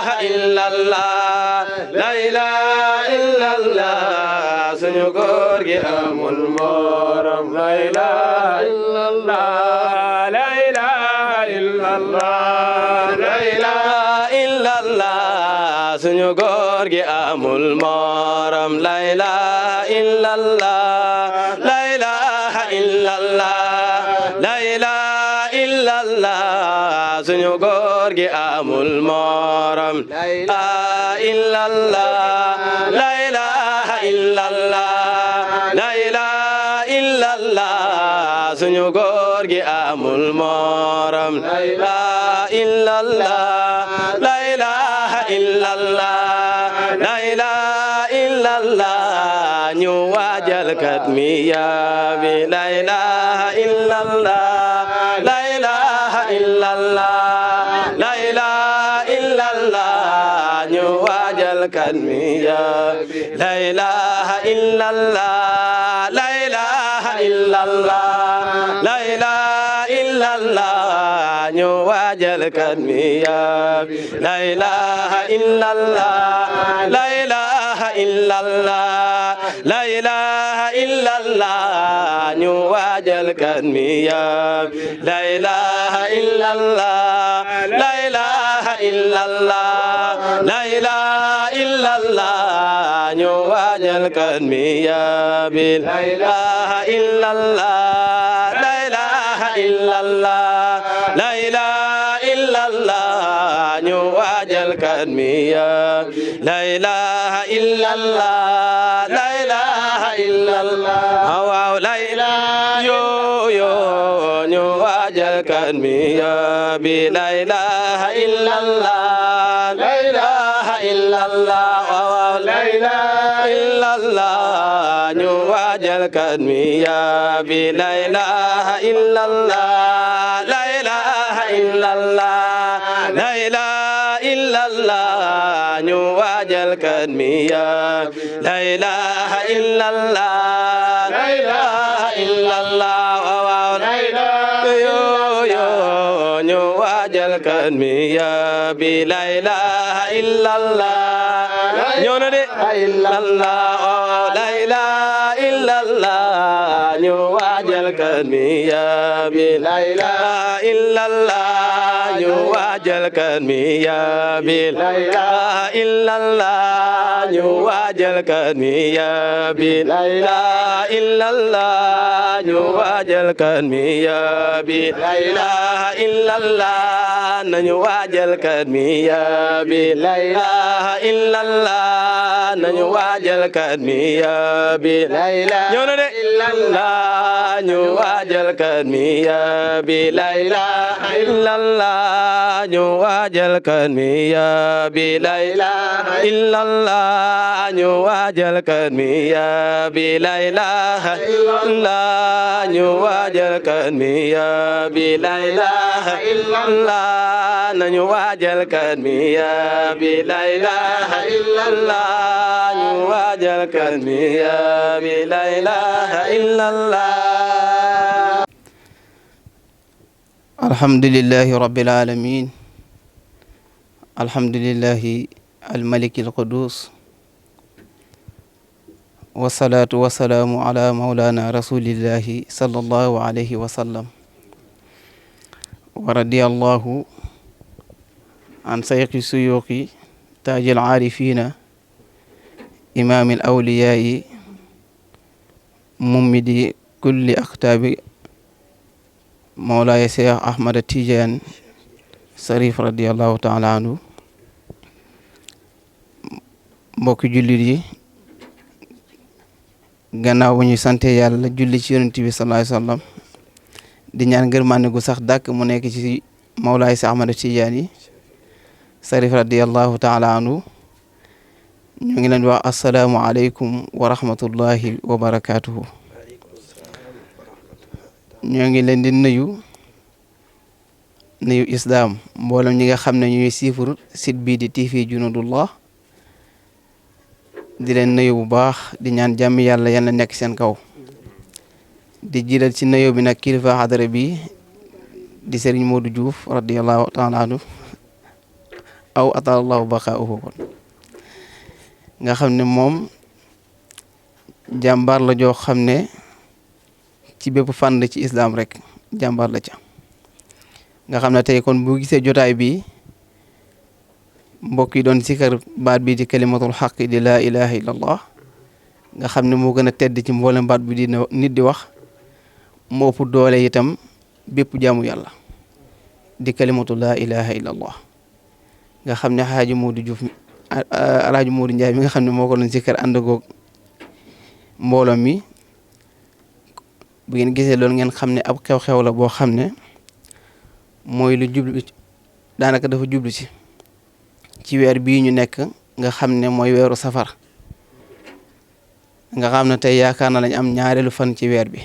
ilaha illallah la ilaha illallah suñu góor gi amul morom la ilaha illallah la ilaha illallah la ilaha illallah suñu góor gi amul morom la ilaha illallah la ilaha illallah la ilaha illallah suñu góor gi amul morom la ilaha illallah la ilaha illallah la ilaha illallah suñu góor gi amul morom la ilaha illallah la ilaha illallah la ilaha illallah ñu waajal kat mi yaabi la ilaha illallah la ilaha illallah la ilaha illallah ñu waajal kat mi yaabi la ilaha illallah la ilaha illallah la ilaha illallah ñu waajal kat mi yaabi la ilaha illallah la ilaha illallah la ilaha illallah ñu waajal kat mi yaabi la ilaha illallah la ilaha illallah la ilaha illallah ñu waajal kat mi yaabi la ilaha illallah la ilaha illallah la ilaha illallah ñu waajal kat mi yaabi la ilaha illallah la ilaha illallah waaw la ilaha yo ñu waajal kat mi yaabi la ilaha illallah la ilaha illallah waaw la ilaha illallah ñu waajal kat mi yaabi la ilaha illallah la ilaha illallah la ilaha illallah ñu waajal kat mi yaabi la ilaha illallah la ilaha illallah waaw la ilaha yo ñu waajal kat mi yaabi la ilaha illallah ñoo na de illallah la ilaha illallah ñu waajal kat mi yaabi la ilaha illallah ñu waajal kat mi yaabi la ilaha illallah ñu waajal kat mi yaabi la ilaha illallah ñu waajal kat mi yaabi la ilaha illallah nañu waajal kat mi yaabi la ilaha illallah nañu waajal kat mi yaabi la ilaha illallah ñu waajal kat mi yaabi la ilaha illallah ñu waajal kat mi yaabi la ilaha illallah ñu waajal kat mi yaabi la ilaha illallah ñu waajal kat mi yaabi la ilaha illallah nañu waajal kat mi yaabi la ilaha illallah ñu waajal kat mi yaabi la ilaha illallah alhamdulillahi rabbil alamin alhamdulillahi almaliki alqudus wasalaatu wasalaamu ala maulana rasulillahi sallallahu alayhi wa sallam wa radiyallahu an sayqi suyuqi taajil aarifina imaamil awliyaayi mummidi kulli aktaabi mawlaaya Cheikh Ahmad Tidiane Sarif radiyallahu taala anhu mbokki jullit yi gannaaw bu ñu sante yàlla julli ci yonent bi sallallahu alayhi wa sallam di ñaan ngërmande gu sax dàkk mu nekk ci mawlaaya Cheikh Ahmad Tidiane Sarif radiyallahu taala anhu ñu ngi leen di wax assalaamu aleykum wa rahmatullahi wa barakatuhu ñoo ngi leen di nuyu islam mboolem ñi nga xam ne ñuy siifur site bii di TV Junudullah di leen nuyu bu baax di ñaan jàmm yàlla yal na nekk seen kaw di jiital ci nuyu bi nag kilifa xadara bi di Serigne Modou Diouf radiyallahu taala anhu aw atalallahu baqaa'uhu kon nga xam ne moom jàmbaar la joo xam ne ci bépp fànn ci islam rek jàmbaar la ca nga xam ne tey kon bu gisee jotaay bi mbokk yi doon sikar baat bi di kalimatul xaq di laa ilaha illallah nga xam ne moo gën a tedd ci mboolem baat bi di nit di wax moo ëpp doole itam bépp jaamu yàlla di kalimatu laa ilaha illallah nga xam ne Alaaji Modou Diouf Alaaji Modou Ndiaye mi nga xam ne moo ko doon sikar ànd goog mbooloo mi bu ngeen gisee loolu ngeen xam ne ab xew-xew la boo xam ne mooy lu jublu daanaka dafa jublu ci weer bii ñu nekk nga xam ne mooy weeru safar nga xam ne tey yaakaar na lañ am ñaareelu fan ci weer bi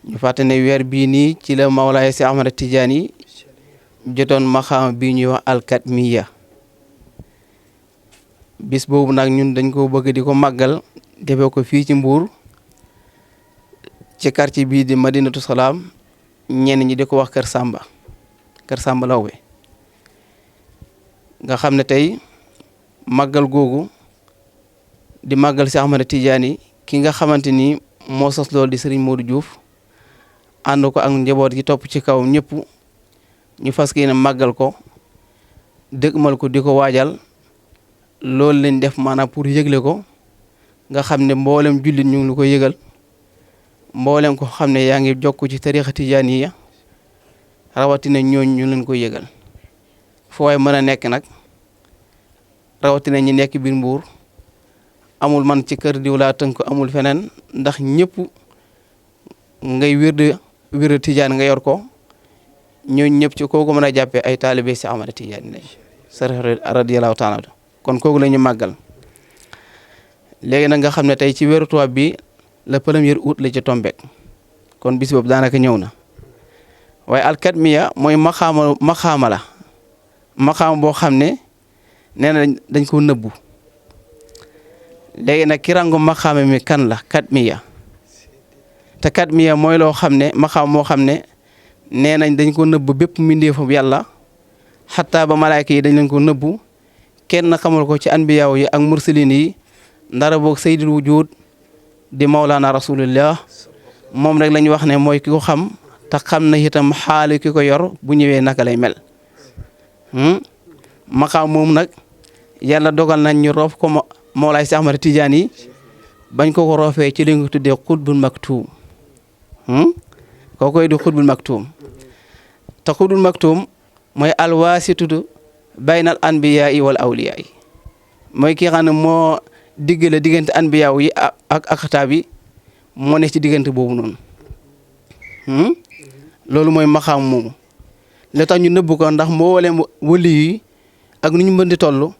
ñu fàtte ne weer bii nii ci la Mawlaay Si Ahmad Tidiane yi jotoon maxaama bii ñuy wax alkatmiya bis boobu nag ñun dañ ko bëgg di ko màggal defee ko fii ci Mbuur ci quartier bii di Madinatu Salaam ñenn ñi di ko wax Kër Samba Lawbe nga xam ne tey màggal googu di màggal si Ahmad Tidiane ki nga xamante ni moo sos loolu di Serigne Modou Diouf ànd ko ak njaboot gi topp ci kaw ñëpp ñu fas yéene màggal ko dëgmal ko di ko waajal loolu lañ def maanaam pour yëgle ko nga xam ne mboolem jullit ñu ngi lu ko yëgal mboolem ko xam ne yaa ngi jokk ci tarixa tijaaniya rawatina ñooñ ñu leen koy yëgal foo waay mën a nekk nag rawatina ñi nekk biir Mbuur amul man ci kër diw laa tënk amul feneen ndax ñëpp ngay wirde tijaan nga yor ko ñooñ ñëpp ci kooku mën a jàppee ay taalibe si Ahmad Tijaan lañ radiyallahu taala kon kooku la ñu màggal léegi nag nga xam ne tey ci weeru tubaab bi le 1er août la ci tombek kon bis boobu daanaka ñëw na waaye alkatmiya mooy maxaama la maxaama boo xam ne nee na dañ ko nëbbu léegi nag ki rangu maxaama mi kan la katmiya te katmiya mooy loo xam ne maxaama moo xam ne nee nañ dañ ko nëbbu bépp mbindeefu yàlla xataa ba malaayka yi dañ leen ko nëbbu kenn xamal ko ci anbiyaaw yi ak mursalin yi ndara boog sayyidul wujud di mawlaana rasulullah moom rek lañ wax ne mooy ki ko xam te xam na itam xaali ki ko yor bu ñëwee naka lay mel maqaam moom nag yàlla dogal nañ ñu roof ko Mawlaay Si Ahmad Tijaan yi bañ ko roofee ci li nga tuddee xutbul maktuum kookoy di xutbul maktuum te xutbul maktuum mooy alwaasitutu baynal anbiyaa yi wal awliyaa yi mooy ki xam ne moo diggale diggante anbiyaa yi ak axtaab yi moo ne ci diggante boobu noonu loolu mooy maxaam moomu li tax ñu nëbb ko ndax mboolem wëli yi ak nu ñu mën di toll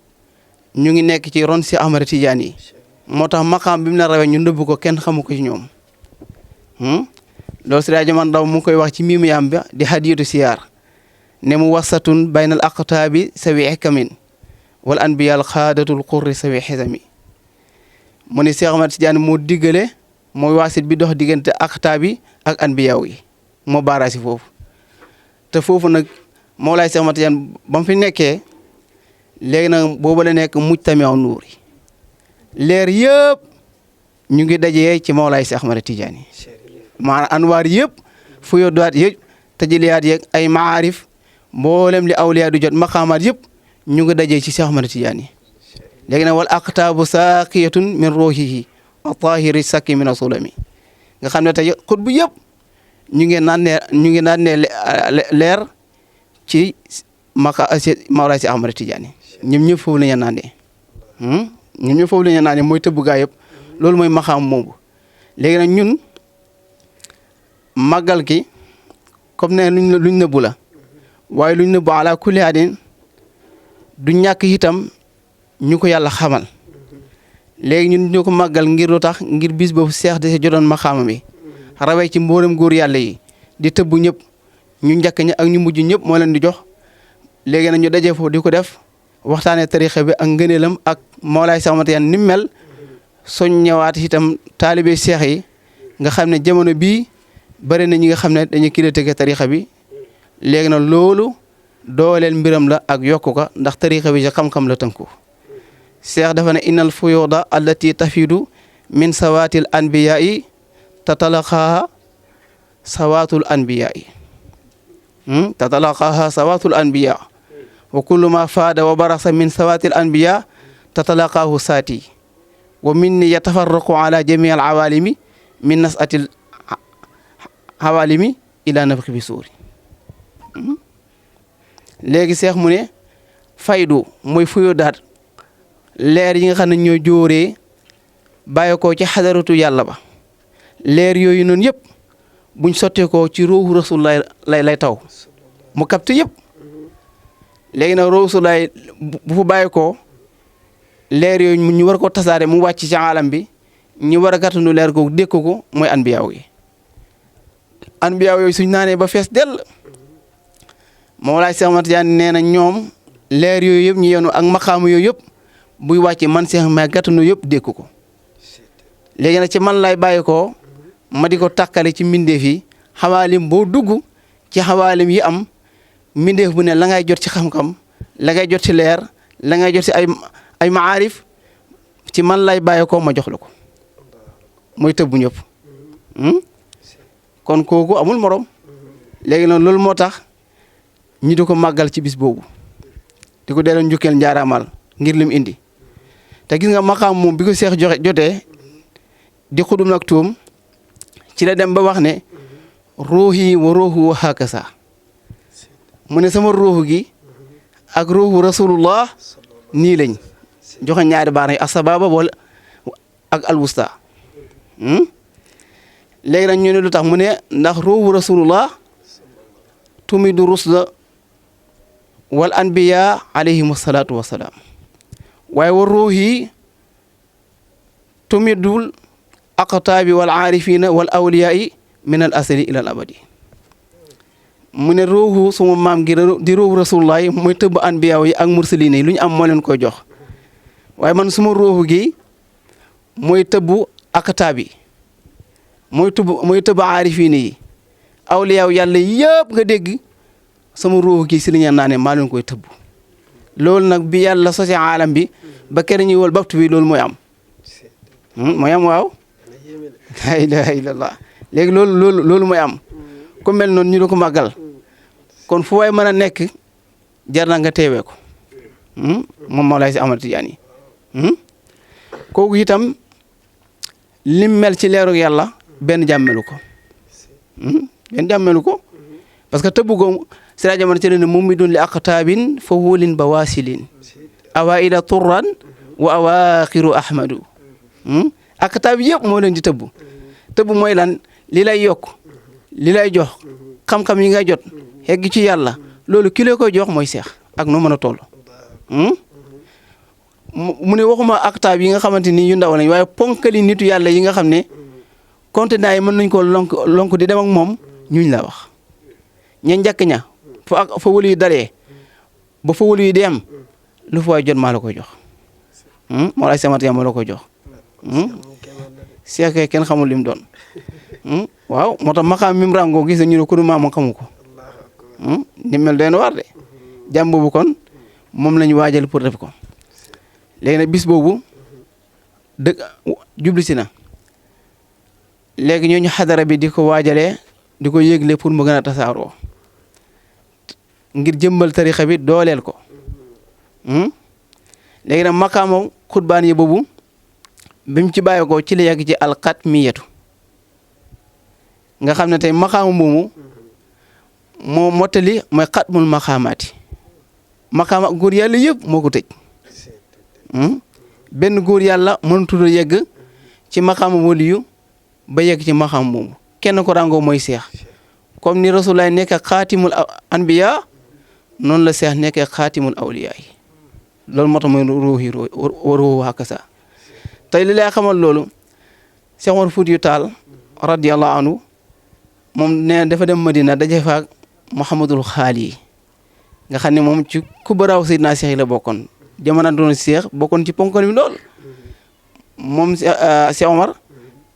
ñu ngi nekk ci ron si Ahmad Tijaan yi moo tax maxaam bi mu la rawee ñu nëbb ko kenn xamu ko ci ñoom loolu si rajo man ndaw mu ngi koy wax ci miimu yaam bi di hadiyatu siyaar ne mu wasatun baynal aqtaabi sawi hikamin wal anbiyaal xaadatul qurri sawi xisami mu ne Cheikh Ahmad Tijaan moo diggale mooy waasit bi dox diggante aqtaab yi ak anbiyaaw yi moo baaraasi foofu te foofu nag Mawlaay Cheikh Ahmad Tijaan ba mu fi nekkee léegi nag boobu la nekk mujtamiu nuur yi leer yëpp ñu ngi dajee ci Mawlaay Cheikh Ahmad Tijaan yi maanaam anwaar yëpp fu yo dowaat yëpp tajaliyaat yeeg ay maarif mboolem li awliya du jot maqaamaat yëpp ñu ngi dajee ci Cheikh Ahmad Tijaan yi léegi nag wal aqtaabu saaqiyatun min ruuhihi wa tahiri sakki min asulami nga xam ne tey xut bu yëpp ñu ngi naan ne leer ci Mawlaay Si Ahmad Tijaan yi ñoom ñëpp foofu la ñu naanee ñoom ñëpp foofu la ñu naanee mooy tëbb gaa yëpp loolu mooy maxaam moomu léegi nag ñun màggal ki comme ne luñ nëbbu la waaye luñ nëbbu ala kulli adin du ñàkk itam ñu ko yàlla xamal léegi ñun ñu ko màggal ngir lu tax ngir bis boobu seex de jotoon maxaama bi rawee ci mboolem góor yàlla yi di tëbb ñëpp ñu njëkk ña ak ñu mujj ñëpp moo leen di jox léegi nag ñu dajee foofu di ko def waxtaanee tarixa bi ak ngëneelam ak Mawlaay Si Ahmad Tijaan ni mel soñ ñëwaat itam taalibe seex yi nga xam ne jamono bii bëri na ñi nga xam ne dañuy critiquer tarixa bi léegi nag loolu dooleel mbiram la ak yokku ko ndax tariqa bi ci xam-xam la tënku cheikh dafa ne innal fuyuda allati tafidu min sawatil anbiya'i tatalaqaha sawatul anbiya'i tatalaqaha sawatul anbiya wa kullu ma faada wa barasa min sawatil anbiya tatalaqahu saati wa minni yatafarraqu ala jami al awalimi min nasatil awalimi ila nafxi bi suuri léegi seex mu ne faydu mooy fuyudaat leer yi nga xam ne ñoo jóoree bàyyi ko ci xadaratu yàlla ba leer yooyu noonu yëpp buñ sottee ko ci ruuhu rasulullah lay taw mu capte yëpp léegi nag rasulullah bu fa bàyyi ko leer yooyu ñu war ko tasaare mu wàcc ci alam bi ñu war a gàttandu leer googu dékk ko mooy anbiyaaw yi anbiyaaw yooyu suñ naanee ba fees dell Mawlaay Seex Ahmad Tijaan nee na ñoom leer yooyu yëpp ñu yenu ak maqaamu yooyu yëpp buy wàcce man Seex ma gàttandu yëpp dékk ko léegi nag ci man lay bàyyi ko ma di ko takkale ci mbindeef yi xawaalim boo dugg ci xawaalim yi am mbindeef bu ne la ngay jot ci xam-xam la ngay jot ci leer la ngay jot ci ay maarif ci man lay bàyyi ko ma jox la ko mooy tëbbu ñëpp kon kooku amul morom léegi nag loolu moo tax ñu di ko màggal ci bis boobu di ko delloo njukkeel njaaraamal ngir lim indi te gis nga maqaam moom bi ko seex jotee di xudum nag tuum ci la dem ba wax ne ruuhi wa ruuhu hakasa mu ne sama ruuhu gi ak ruuhu rasulullah nii lañ joxe ñaari baar yi asababa wala ak alwusta léegi nag ñu ne lu tax mu ne ndax ruuhu rasulullah tumidu rusla wal anbiya alayhim assalatu wassalaam waaye wa ruuhi tumidul aqtaabi wal aarifina wal awliyaai min al asali ila al abadi mu ne ruuhu suma maam gi di ruuhu rasulullah yi mooy tëbb anbiyaaw yi ak mursalina yi lu ñu am moo leen koy jox waaye man suma ruuhu gi mooy tëbb aqtaabi mooy tëbb aarifina yi awliyaaw yàlla yëpp nga dégg sama ruuhu gi si li ñu naane maa leen koy tëbb loolu nag bi yàlla sosi aalam bi ba kere ñuy wol baktu bi loolu mooy am mooy am waaw la ilaha illallah léegi loolu mooy am ku mel noonu ñu di ko màggal kon fu waay mën a nekk jar na nga teewee ko moom Mawlaay Si Ahmad Tijaan yi kooku itam lim mel ci leeru yàlla benn jàmmelu ko benn jàmmelu ko parce que tëbb ko si la jamono ci leen moom mi doon li aqtaabin fa wóolin ba waasilin awaila turran wa awaaxiru ahmadu aqtaab yëpp moo leen di tëbb mooy lan li lay yokk li lay jox xam-xam yi ngay jot yegg ci yàlla loolu ki la koy jox mooy seex ak noo mën a toll mu ne waxuma aqtaab yi nga xamante ni yu ndaw lañ waaye ponkali nitu yàlla yi nga xam ne contenant yi mën nañ koo lonk di dem ak moom ñuñ la wax ña njëkk ña fa wëlu yu dalee ba fa wëlu yu di am lu fa waay jot maa la koy jox moo lay samat moo la koy jox seex kenn xamul lim doon waaw moo tax maqaam mim rango gis ñu ne ku maam xamu ko ni mel doon war de jàmm boobu kon moom la ñu waajal pour def ko léegi nag bis boobu dëgg jubli si na léegi ñooñu xadara bi di ko waajalee di ko yëgle pour mu gën a tasaaroo ngir jëmbal tarixa bi dooleel ko léegi nag maqaama xutbaan yi boobu bi mu ci bàyyi ko ci la yàgg ci alxatmiyatu nga xam ne tey maqaama moomu moo mottali mooy xatmul maqaamaati maqaama góor yàlla yëpp moo ko tëj benn góor yàlla mënatul a yegg ci maqaama waliyu ba yegg ci maqaama moomu kenn ko ràngoo mooy seex comme ni rasulaay nekk xaatimul anbiya noonu la seex nekk xaatimul awliya yi loolu moo tax mooy ruuhi hakasa tey li lay xamal loolu Seex Umar Fuutiyu Taal radiyallahu anhu moom nee dafa dem Madina daje fa ak Muhammadul Xaali nga xam ne moom ci ku baraaw Seydina Seex yi la bokkoon jamono doon Seex bokkoon ci ponkal mi lool moom Seex Umar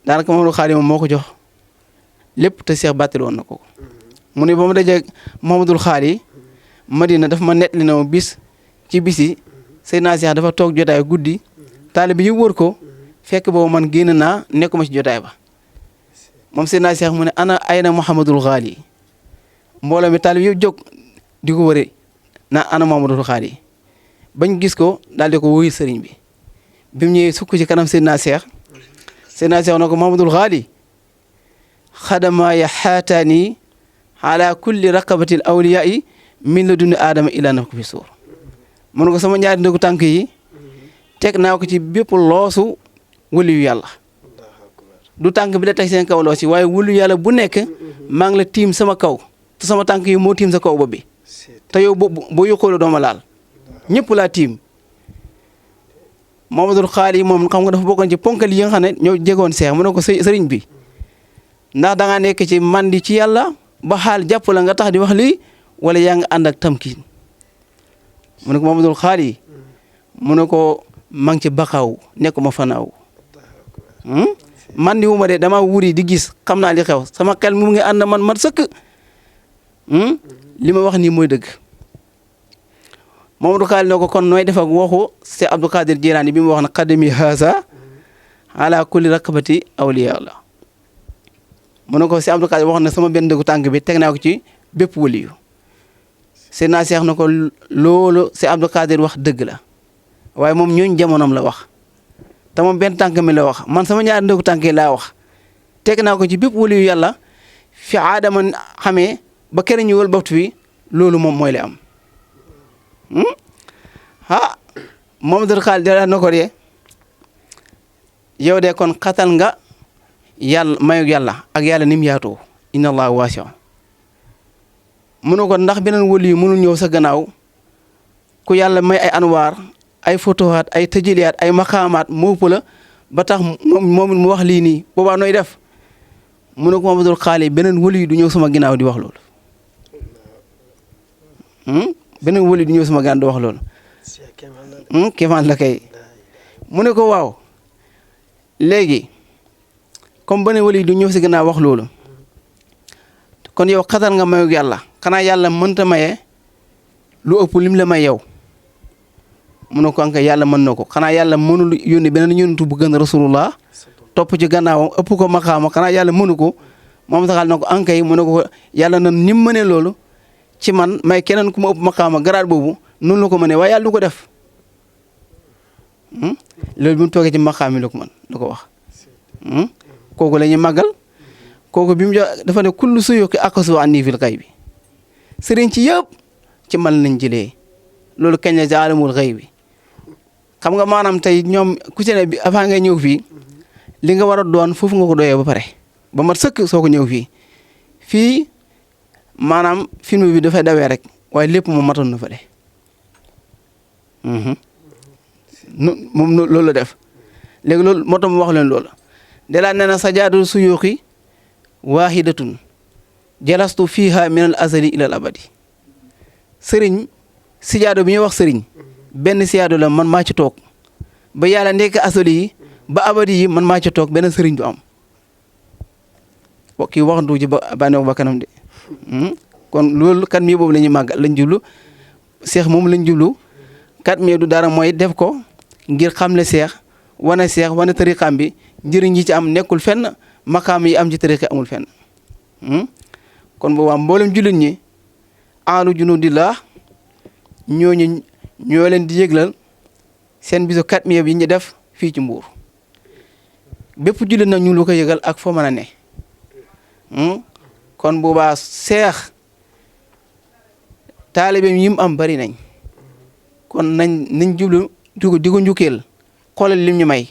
daanaka Muhammadul Xaali moom moo ko jox lépp te Seex bàttali woon na ko mu ne ba mu daje Muhammadul Xaali Madina daf ma nettali na bis ci bisi Seydina Cheikh dafa toog jotaay guddi taalibe yi wër ko fekk boobu man génn naa nekkuma ci jotaay ba moom Seydina Cheikh mu ne ana ayna Muhammadul Ghali mbooloo mi taalibe yëpp jóg di ko wëre na ana Muhammadul Ghali bañ gis ko daal di ko wuyu sëriñ bi bi mu ñëwee sukk ci kanam Seydina Cheikh na ko Muhammadul Ghali xadama ya xaataani ala kulli raqabatil awliyaai min la duni aadama ila naf ko fi suur mu ne ko sama ñaari ndëgu tànk yi teg naa ko ci bépp loosu wëliyu yàlla du tànk bi la teg seen kaw loos yi waaye wëliyu yàlla bu nekk maa ngi la tiim sama kaw te sama tànk yi moo tiim sa kaw bopp bi te yow boo yokkoolu dooma laal ñëpp laa tiim Muhammadul Xaali moom xam nga dafa bokkoon ci ponkal yi nga xam ne ñoo jegoon seex mu ne ko sëriñ bi ndax da ngaa nekk ci mandi ci yàlla ba xaal jàpp la nga tax di wax lii wala yaa ngi ànd ak tamkiin mu ne ko Muhammadul Xaali mu ne ko maa ngi ci baqaaw nekkuma fanaaw mandi wu ma de dama wuri di gis xam naa li xew sama xel mu ngi ànd man sëkk li ma wax nii mooy dëgg Muhammadul Xaali ne ko kon nooy def ak waxu si Abdou Qadir Jilaani bi mu wax na qadami haza ala kulli raqabati awliya la mu ne ko si Abdou Qadir wax na sama benn dëggu tànk bi teg naa ko ci bépp waliyu Seydina Cheikh na ko loolu si Abdou Qadir wax dëgg la waaye moom ñooñ jamonoom la wax te moom benn tànk mi la wax man sama ñaari ndëggu tànk yi laa wax teg naa ko ci bépp waliyu yàlla fi aadama xamee ba kere ñu wël baftu fi loolu moom mooy la am Muhammadul Xaali da na ko de yow de kon xatal nga yàlla mayu yàlla ak yàlla ni mu yaatoo inna allah waasi'un mu ne ko ndax beneen wëli yu mënul ñëw sa gannaaw ku yàlla may ay anwaar ay fotowaat ay tëjiliyaat ay maqaamaat moo la ba tax moom mu wax lii nii boobaa nooy def mu ne ko Muhammadul Xaali beneen wëli yu du ñëw sama ginnaaw di wax loolu beneen wëli du ñëw sama gannaaw di wax loolu kéemaan la kay mu ne ko waaw léegi comme beneen wëli yu du ñëw si gannaaw wax loolu kon yow xatal nga mayu yàlla xanaa yàlla mënta maye lu ëpp lim la may yow mu ne ko anka yàlla mën na ko xanaa yàlla mënul yónni beneen yónnitu bu gën rasulullah topp ci gannaawam ëpp ko maqaama xanaa yàlla mënu ko moom taxal na ko anka yi mu ne ko yàlla na ni mu mënee loolu ci man may keneen ku ma ëpp maqaama garaat boobu noonu la ko mënee waaye yàlla du ko def loolu bi mu toogee ci maqaam yi la ko mën la ko wax kooku la ñuy màggal kooku bi mu jox dafa ne kullu suyuki aqasu anni fil xaybi sëriñ ci yëpp ci man lañ jëlee loolu kañ la ci alamul xaybi xam nga maanaam tey ñoom ku ci ne bi avant ngay ñëw fii li nga war a doon foofu nga ko doyee ba pare ba mat sëkk soo ko ñëw fii maanaam film bi dafay dawee rek waaye lépp moom matoon na fa de moom loolu la def léegi loolu moo tax mu wax leen loolu delaa nee na sajaadu suyuuxi waahidatun jalastu fiiha min al azali ila al abadi sëriñ sijaado bi ñuy wax sëriñ benn sijaado la man maa ci toog ba yàlla nekk asali yi ba abadi yi man maa ci toog benn sëriñ du am kii waxantu ci ba bànneex ba kanam de kon loolu kat mi boobu la ñuy màgg lañ jublu seex moom lañ jublu kat mi du dara mooy def ko ngir xamle seex wane tariqaam bi njëriñ yi ci am nekkul fenn maqaam yi am ci tariqa amul fenn kon boobaa mboolem jullit ñi aalu junudillah ñooñu ñoo leen di yëglal seen bisu kat mi yi ñu def fii ci Mbuur bépp jullit nag ñu lu ko yëgal ak foo mën a ne kon boobaa seex taalibeem yi mu am bari nañ kon nañ jublu di ko njukkeel xoolal lim ñu may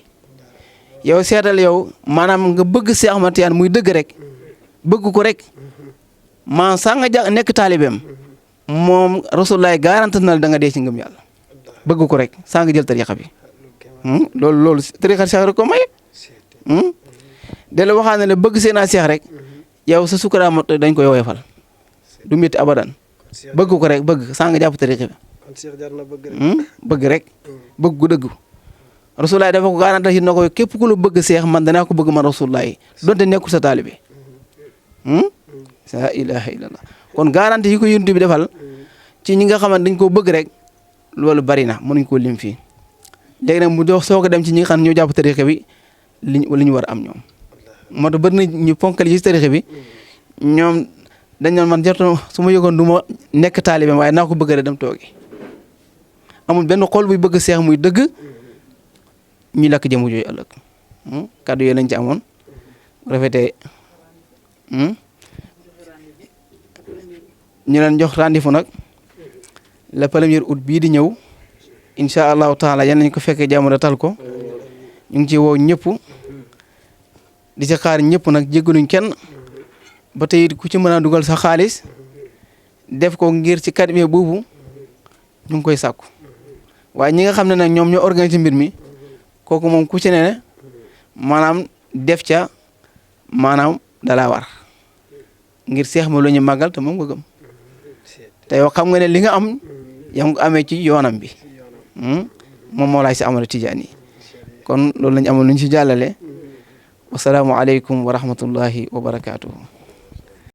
yow seetal yow maanaam nga bëgg Seex Ahmad Tijaan muy dëgg rek bëgg ko rek maa saa nga nekk taalibeem moom Rasulullah garanti na la da nga dee ci ngëm yàlla bëgg ko rek saa nga jël tariqa bi loolu tariqa Seex rek ko may de la waxaa ne la bëgg seenaa Seex rek yow sa sukaraam dañ koy woyofal du métti abadan bëgg ko rek bëgg saa nga jàpp tariqa bi bëgg rek bëgg gu dëgg Rasulullah dafa ko garanti ci na ko képp ku la bëgg Seex man danaa ko bëgg man Rasulullah yi donte nekkul sa taalibe la ilaha illallah kon garanti yi ko yonent bi defal ci ñi nga xamante dañ koo bëgg rek loolu bari na mënuñ koo lim fii léegi nag mu dox soog a dem ci ñi nga xam ne ñoo jàpp tarixa bi li ñu war a am ñoom moo tax bari na ñu ponkal yi ci tarixa bi ñoom dañ doon man jarto su ma yëgoon du ma nekk taalibe waaye naa ko bëgg rek dem toogi amul benn xol buy bëgg seex muy dëgg ñu lakk jëmu jooyu ëllëg kàddu yooyu lañ ci amoon rafetee ñu leen jox rendez-vous nag le 1er août bii di ñëw incha allahu taala yan nañ ko fekkee jamono tal ko ñu ngi ci woo ñëpp di ci xaar ñëpp nag jéggaluñ kenn ba tey ku ci mën a dugal sa xaalis def ko ngir ci kadme boobu ñu ngi koy sàkku waaye ñi nga xam ne nag ñoom ñoo organisé mbir mi kooku moom ku ci ne maanaam def ca maanaam dalaa war ngir seex ma lu ñu màggal te moom nga gëm te yow xam nga ne li nga am yaa ngi ko amee ci yoonam bi moom Mawlaay Si Ahmadu Tijaan yi kon loolu lañ amoon lu ñu ci jàllale wasalaamu aleykum wa rahmatullahi wa barakaatuhu